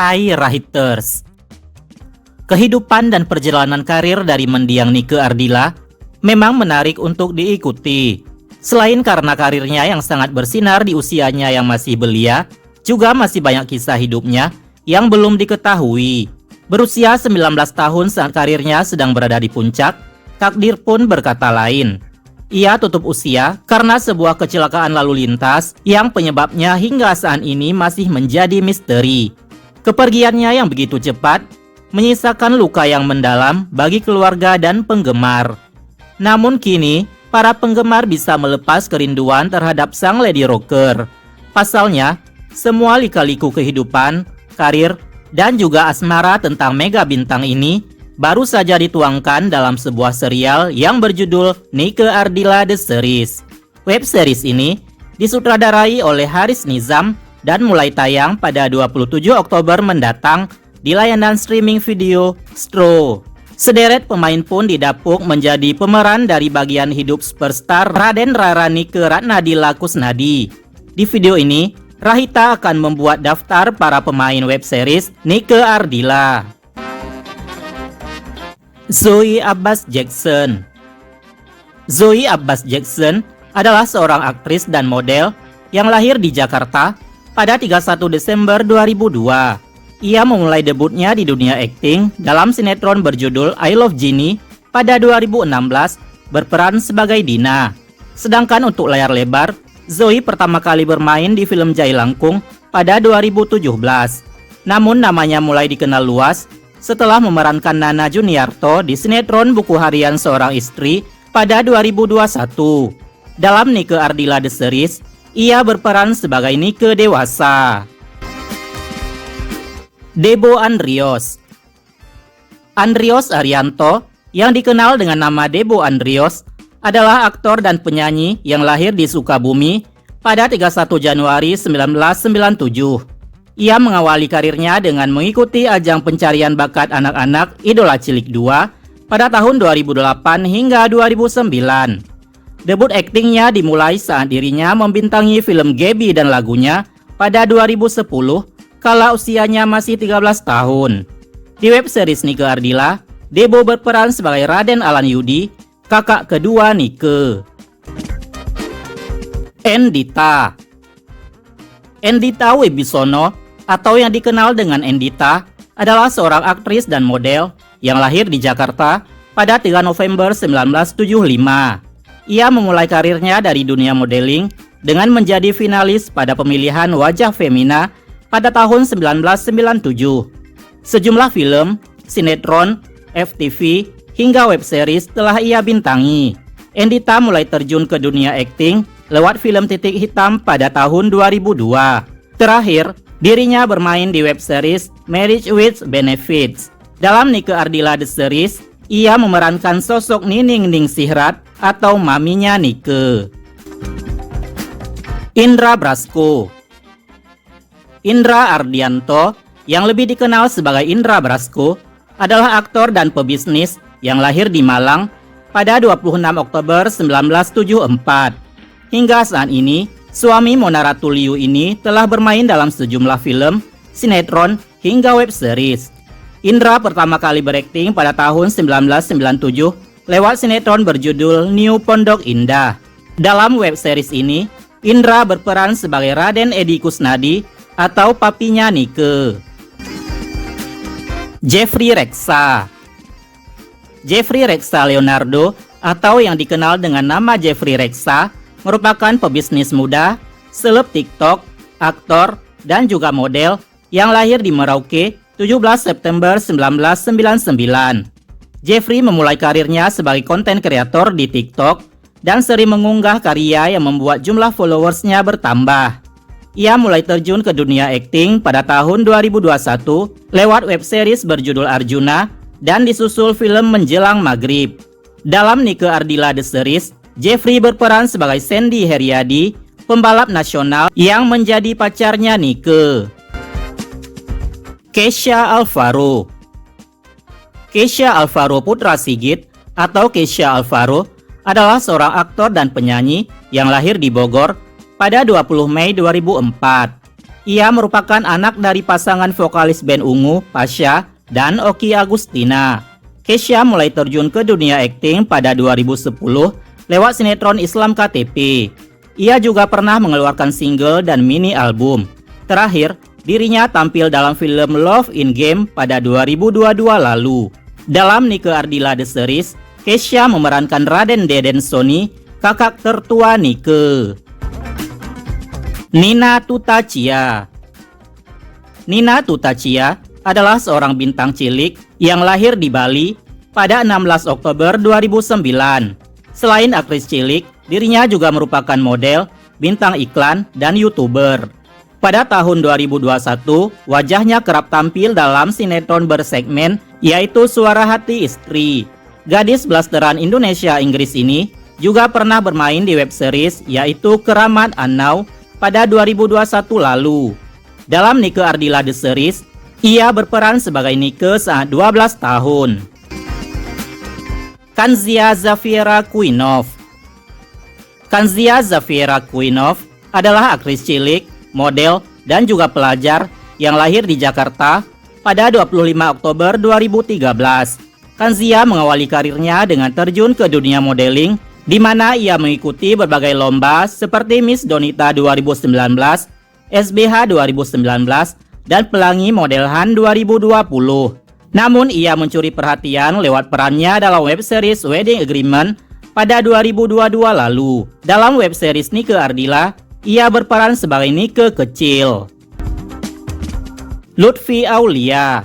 Kai Writers. Kehidupan dan perjalanan karir dari mendiang Nike Ardila memang menarik untuk diikuti. Selain karena karirnya yang sangat bersinar di usianya yang masih belia, juga masih banyak kisah hidupnya yang belum diketahui. Berusia 19 tahun saat karirnya sedang berada di puncak, takdir pun berkata lain. Ia tutup usia karena sebuah kecelakaan lalu lintas yang penyebabnya hingga saat ini masih menjadi misteri. Kepergiannya yang begitu cepat menyisakan luka yang mendalam bagi keluarga dan penggemar. Namun kini, para penggemar bisa melepas kerinduan terhadap sang lady rocker. Pasalnya, semua lika-liku kehidupan, karir, dan juga asmara tentang mega bintang ini baru saja dituangkan dalam sebuah serial yang berjudul Nike Ardila The Series. Web series ini disutradarai oleh Haris Nizam dan mulai tayang pada 27 Oktober mendatang di layanan streaming video Stro. Sederet pemain pun didapuk menjadi pemeran dari bagian hidup superstar Raden Rara Nike Ratnadila Kusnadi. Di video ini, Rahita akan membuat daftar para pemain web series Nike Ardila. Zoe Abbas Jackson. Zoe Abbas Jackson adalah seorang aktris dan model yang lahir di Jakarta pada 31 Desember 2002. Ia memulai debutnya di dunia akting dalam sinetron berjudul I Love Jeannie pada 2016 berperan sebagai Dina. Sedangkan untuk layar lebar, Zoe pertama kali bermain di film Jailangkung pada 2017. Namun namanya mulai dikenal luas setelah memerankan Nana Juniarto di sinetron Buku Harian Seorang Istri pada 2021. Dalam Nike Ardila The Series, ia berperan sebagai Nike dewasa. Debo Andrios. Andrios Arianto, yang dikenal dengan nama Debo Andrios, adalah aktor dan penyanyi yang lahir di Sukabumi pada 31 Januari 1997. Ia mengawali karirnya dengan mengikuti ajang pencarian bakat anak-anak Idola Cilik 2 pada tahun 2008 hingga 2009. Debut aktingnya dimulai saat dirinya membintangi film Gaby dan Lagunya pada 2010 kala usianya masih 13 tahun. Di web series Nike Ardila, Debo berperan sebagai Raden Alan Yudi, kakak kedua Nike. Endita. Endita Wibisono, atau yang dikenal dengan Endita, adalah seorang aktris dan model yang lahir di Jakarta pada 3 November 1975. Ia memulai karirnya dari dunia modeling dengan menjadi finalis pada pemilihan Wajah Femina pada tahun 1997. Sejumlah film, sinetron, FTV, hingga web series telah ia bintangi. Endita mulai terjun ke dunia akting lewat film Titik Hitam pada tahun 2002. Terakhir, dirinya bermain di web series Marriage with Benefits. Dalam Nike Ardila The Series, ia memerankan sosok Nining Ningsihrat atau maminya Nike. Indra Brasko. Indra Ardianto, yang lebih dikenal sebagai Indra Brasko, adalah aktor dan pebisnis yang lahir di Malang pada 26 Oktober 1974. Hingga saat ini, suami Mona Ratuliu ini telah bermain dalam sejumlah film, sinetron, hingga web series. Indra pertama kali berakting pada tahun 1997 lewat sinetron berjudul New Pondok Indah. Dalam web series ini, Indra berperan sebagai Raden Edi Kusnadi atau papinya Nike. Jeffrey Reksa. Jeffrey Reksa Leonardo, atau yang dikenal dengan nama Jeffrey Reksa, merupakan pebisnis muda, seleb TikTok, aktor, dan juga model yang lahir di Merauke 17 September 1999. Jeffrey memulai karirnya sebagai konten kreator di TikTok dan sering mengunggah karya yang membuat jumlah followersnya bertambah. Ia mulai terjun ke dunia akting pada tahun 2021 lewat web series berjudul Arjuna dan disusul film Menjelang Maghrib. Dalam Nike Ardila The Series, Jeffrey berperan sebagai Sandy Heriadi, pembalap nasional yang menjadi pacarnya Nike. Kesha Alvaro. Kesha Alvaro Putra Sigit atau Kesha Alvaro adalah seorang aktor dan penyanyi yang lahir di Bogor pada 20 Mei 2004. Ia merupakan anak dari pasangan vokalis band Ungu, Pasha, dan Okky Agustina. Kesha mulai terjun ke dunia akting pada 2010 lewat sinetron Islam KTP. Ia juga pernah mengeluarkan single dan mini album. Terakhir, dirinya tampil dalam film Love in Game pada 2022 lalu. Dalam Nike Ardilla The Series, Kesha memerankan Raden Deden Sony, kakak tertua Nike. Nina Tutachia. Nina Tutachia adalah seorang bintang cilik yang lahir di Bali pada 16 Oktober 2009. Selain aktris cilik, dirinya juga merupakan model, bintang iklan, dan YouTuber. Pada tahun 2021, wajahnya kerap tampil dalam sinetron bersegmen yaitu Suara Hati Istri. Gadis blasteran Indonesia Inggris ini juga pernah bermain di web series yaitu Keramat Annau pada 2021 lalu. Dalam Nike Ardilla The Series, ia berperan sebagai Nike saat 12 tahun. Kanzia Zafiera Kuinov. Kanzia Zafiera Kuinov adalah aktris cilik, model, dan juga pelajar yang lahir di Jakarta pada 25 Oktober 2013. Kanzia mengawali karirnya dengan terjun ke dunia modeling, di mana ia mengikuti berbagai lomba seperti Miss Donita 2019, SBH 2019, dan Pelangi Model Han 2020. Namun ia mencuri perhatian lewat perannya dalam web series Wedding Agreement pada 2022 lalu. Dalam web series Nike Ardilla, ia berperan sebagai Nike kecil. Lutfi Aulia.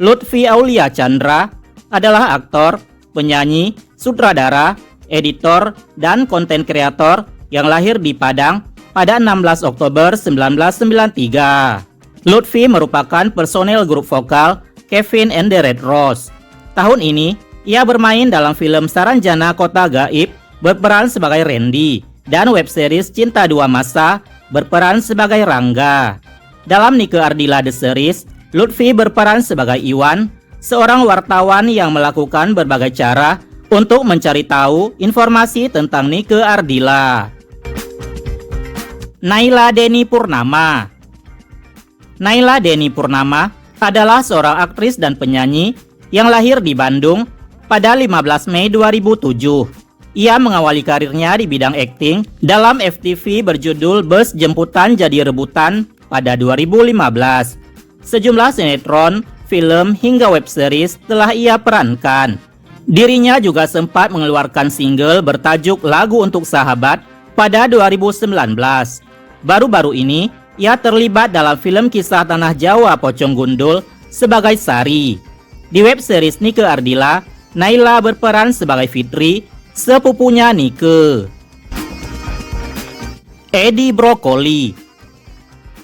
Lutfi Aulia Chandra adalah aktor, penyanyi, sutradara, editor, dan konten kreator yang lahir di Padang pada 16 Oktober 1993. Lutfi merupakan personel grup vokal Kevin and the Red Rose. Tahun ini, ia bermain dalam film Saranjana Kota Gaib, berperan sebagai Randy, dan web series Cinta Dua Masa, berperan sebagai Rangga. Dalam Nike Ardilla The Series, Lutfi berperan sebagai Iwan, seorang wartawan yang melakukan berbagai cara untuk mencari tahu informasi tentang Nike Ardilla. Naila Deni Purnama. Naila Deni Purnama adalah seorang aktris dan penyanyi yang lahir di Bandung pada 15 Mei 2007. Ia mengawali karirnya di bidang akting dalam FTV berjudul Bus Jemputan Jadi Rebutan pada 2015. Sejumlah sinetron, film, hingga web series telah ia perankan. Dirinya juga sempat mengeluarkan single bertajuk Lagu Untuk Sahabat pada 2019. Baru-baru ini, ia terlibat dalam film kisah Tanah Jawa Pocong Gundul sebagai Sari. Di web series Nike Ardilla, Naila berperan sebagai Fitri, sepupunya Nike. Edi Brokoli.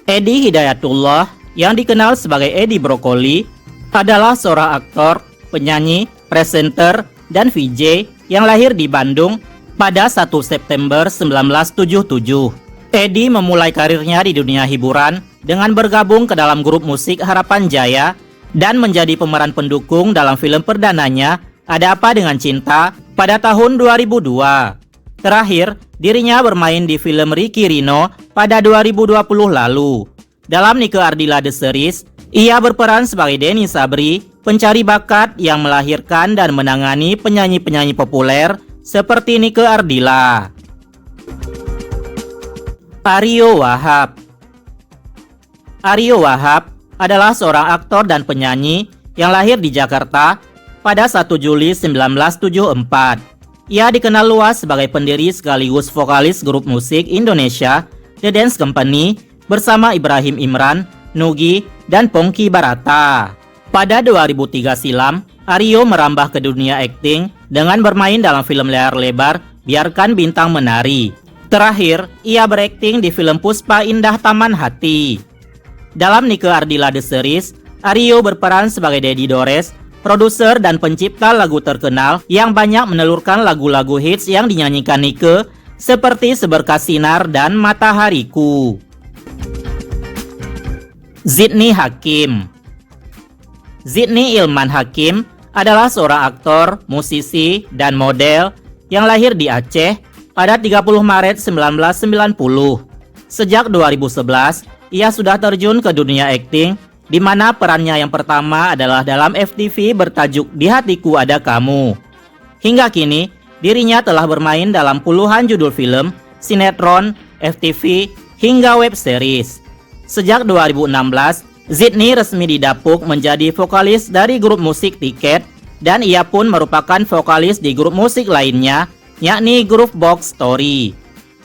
Edi Hidayatullah yang dikenal sebagai Edi Brokoli adalah seorang aktor, penyanyi, presenter, dan VJ yang lahir di Bandung pada 1 September 1977. Edi memulai karirnya di dunia hiburan dengan bergabung ke dalam grup musik Harapan Jaya dan menjadi pemeran pendukung dalam film perdananya Ada Apa Dengan Cinta pada tahun 2002. Terakhir, dirinya bermain di film Ricky Rino pada 2020 lalu. Dalam Nike Ardilla The Series, ia berperan sebagai Denny Sabri, pencari bakat yang melahirkan dan menangani penyanyi-penyanyi populer seperti Nike Ardilla. Ario Wahab. Ario Wahab adalah seorang aktor dan penyanyi yang lahir di Jakarta pada 1 Juli 1974. Ia dikenal luas sebagai pendiri sekaligus vokalis grup musik Indonesia The Dance Company bersama Ibrahim Imran, Nugi, dan Pongki Barata. Pada 2003 silam, Ario merambah ke dunia akting dengan bermain dalam film layar lebar Biarkan Bintang Menari. Terakhir, ia berakting di film Puspa Indah Taman Hati. Dalam Nike Ardilla The Series, Ario berperan sebagai Dedi Dores, produser dan pencipta lagu terkenal yang banyak menelurkan lagu-lagu hits yang dinyanyikan Nike seperti Seberkas Sinar dan Matahariku. Zidni Hakim. Zidni Ilman Hakim adalah seorang aktor, musisi, dan model yang lahir di Aceh pada 30 Maret 1990. Sejak 2011, ia sudah terjun ke dunia akting, di mana perannya yang pertama adalah dalam FTV bertajuk Di Hatiku Ada Kamu. Hingga kini, dirinya telah bermain dalam puluhan judul film, sinetron, FTV, hingga web series. Sejak 2016, Zidni resmi didapuk menjadi vokalis dari grup musik Tiket, dan ia pun merupakan vokalis di grup musik lainnya, yakni Groovebox Story.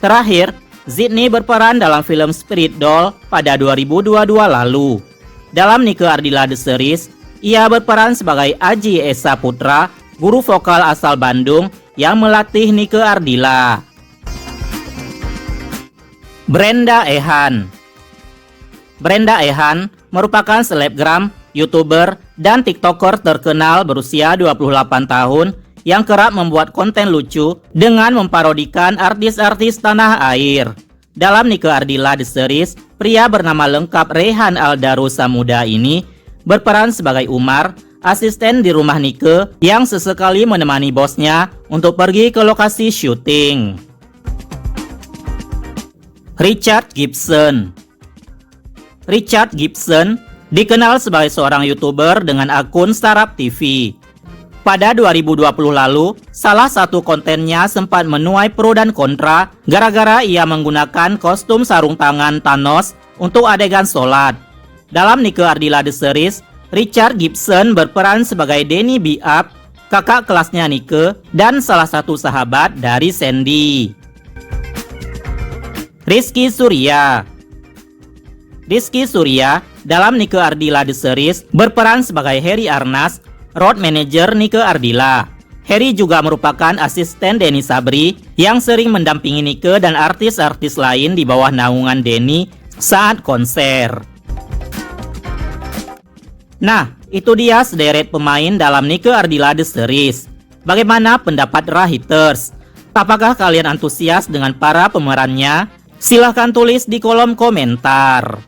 Terakhir, Zidni berperan dalam film Spirit Doll pada 2022 lalu. Dalam Nike Ardilla The Series, ia berperan sebagai Aji Esa Putra, guru vokal asal Bandung yang melatih Nike Ardilla. Brenda Ehan. Brenda Ehan merupakan selebgram, YouTuber, dan TikToker terkenal berusia 28 tahun yang kerap membuat konten lucu dengan memparodikan artis-artis tanah air. Dalam Nike Ardilla The Series, pria bernama lengkap Rehan Aldaru Samuda ini berperan sebagai Umar, asisten di rumah Nike yang sesekali menemani bosnya untuk pergi ke lokasi syuting. Richard Gibson. Richard Gibson dikenal sebagai seorang YouTuber dengan akun Startup TV. Pada 2020 lalu, salah satu kontennya sempat menuai pro dan kontra gara-gara ia menggunakan kostum sarung tangan Thanos untuk adegan sholat. Dalam Nike Ardilla The Series, Richard Gibson berperan sebagai Denny Biap, kakak kelasnya Nike dan salah satu sahabat dari Sandy. Rizky Surya. Rizky Surya dalam Nike Ardilla The Series berperan sebagai Harry Arnas, road manager Nike Ardilla. Harry juga merupakan asisten Denny Sabri yang sering mendampingi Nike dan artis-artis lain di bawah naungan Denny saat konser. Nah, itu dia sederet pemain dalam Nike Ardilla The Series. Bagaimana pendapat Rahiters? Apakah kalian antusias dengan para pemerannya? Silahkan tulis di kolom komentar.